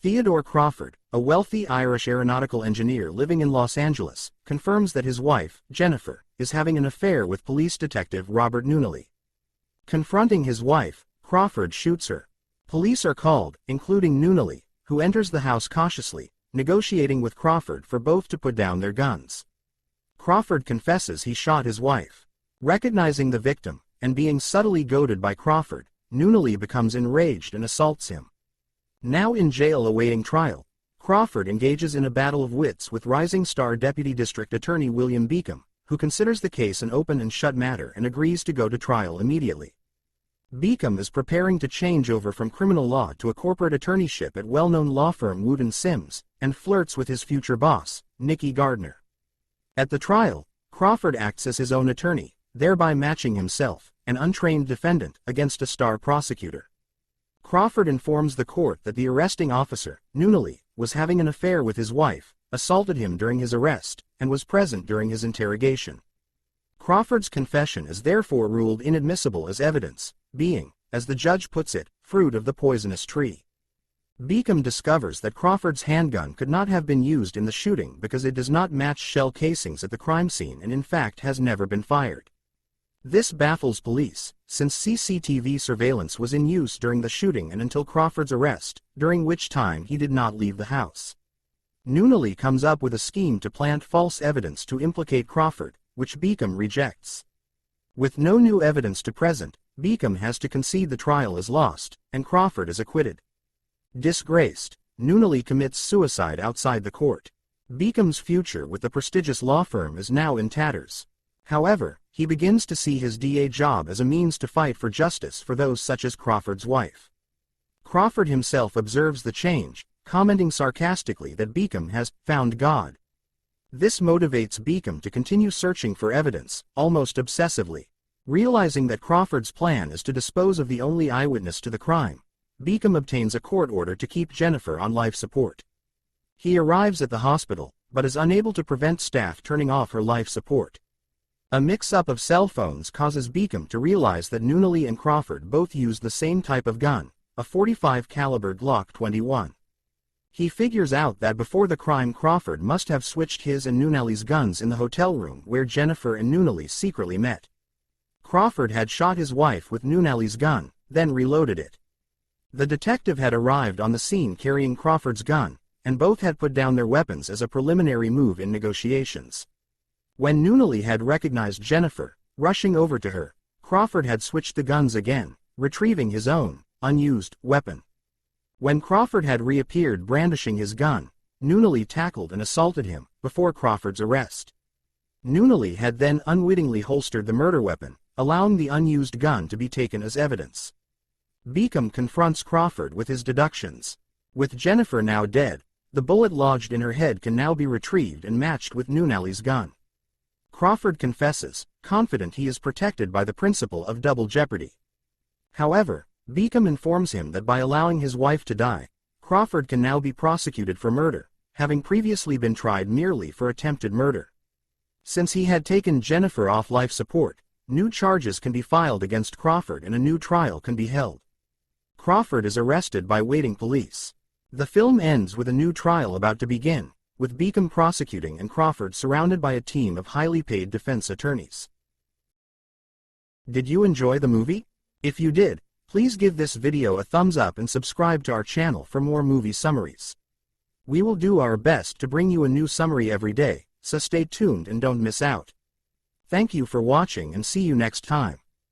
Theodore Crawford, a wealthy Irish aeronautical engineer living in Los Angeles, confirms that his wife, Jennifer, is having an affair with police detective Robert Nunnally. Confronting his wife, Crawford shoots her. Police are called, including Nunnally, who enters the house cautiously, negotiating with Crawford for both to put down their guns. Crawford confesses he shot his wife. Recognizing the victim, and being subtly goaded by Crawford, Nunnally becomes enraged and assaults him. Now in jail awaiting trial, Crawford engages in a battle of wits with Rising Star Deputy District Attorney William Beacom, who considers the case an open and shut matter and agrees to go to trial immediately. Beacom is preparing to change over from criminal law to a corporate attorneyship at well-known law firm Wood & Sims, and flirts with his future boss, Nicky Gardner. At the trial, Crawford acts as his own attorney, thereby matching himself, an untrained defendant, against a star prosecutor. Crawford informs the court that the arresting officer, Nunnally, was having an affair with his wife, assaulted him during his arrest, and was present during his interrogation. Crawford's confession is therefore ruled inadmissible as evidence, being, as the judge puts it, fruit of the poisonous tree. Beacom discovers that Crawford's handgun could not have been used in the shooting because it does not match shell casings at the crime scene and in fact has never been fired. This baffles police, since CCTV surveillance was in use during the shooting and until Crawford's arrest, during which time he did not leave the house. Nunnally comes up with a scheme to plant false evidence to implicate Crawford, which Beacom rejects. With no new evidence to present, Beacom has to concede the trial is lost, and Crawford is acquitted. Disgraced, Nunnally commits suicide outside the court. Beacom's future with the prestigious law firm is now in tatters. However, he begins to see his DA job as a means to fight for justice for those such as Crawford's wife. Crawford himself observes the change, commenting sarcastically that Beacom has found God. This motivates Beacom to continue searching for evidence, almost obsessively. Realizing that Crawford's plan is to dispose of the only eyewitness to the crime, Beacom obtains a court order to keep Jennifer on life support. He arrives at the hospital, but is unable to prevent staff turning off her life support. A mix-up of cell phones causes Beacom to realize that Nunnally and Crawford both used the same type of gun, a .45 caliber Glock 21. He figures out that before the crime Crawford must have switched his and Nunnally's guns in the hotel room where Jennifer and Nunnally secretly met. Crawford had shot his wife with Nunnally's gun, then reloaded it. The detective had arrived on the scene carrying Crawford's gun, and both had put down their weapons as a preliminary move in negotiations. When Nunnally had recognized Jennifer, rushing over to her, Crawford had switched the guns again, retrieving his own, unused, weapon. When Crawford had reappeared brandishing his gun, Nunnally tackled and assaulted him, before Crawford's arrest. Nunnally had then unwittingly holstered the murder weapon, allowing the unused gun to be taken as evidence. Beacom confronts Crawford with his deductions. With Jennifer now dead, the bullet lodged in her head can now be retrieved and matched with Nunnally's gun. Crawford confesses, confident he is protected by the principle of double jeopardy. However, Beacom informs him that by allowing his wife to die, Crawford can now be prosecuted for murder, having previously been tried merely for attempted murder. Since he had taken Jennifer off life support, new charges can be filed against Crawford and a new trial can be held. Crawford is arrested by waiting police. The film ends with a new trial about to begin, with Beacom prosecuting and Crawford surrounded by a team of highly paid defense attorneys. Did you enjoy the movie? If you did, please give this video a thumbs up and subscribe to our channel for more movie summaries. We will do our best to bring you a new summary every day, so stay tuned and don't miss out. Thank you for watching and see you next time.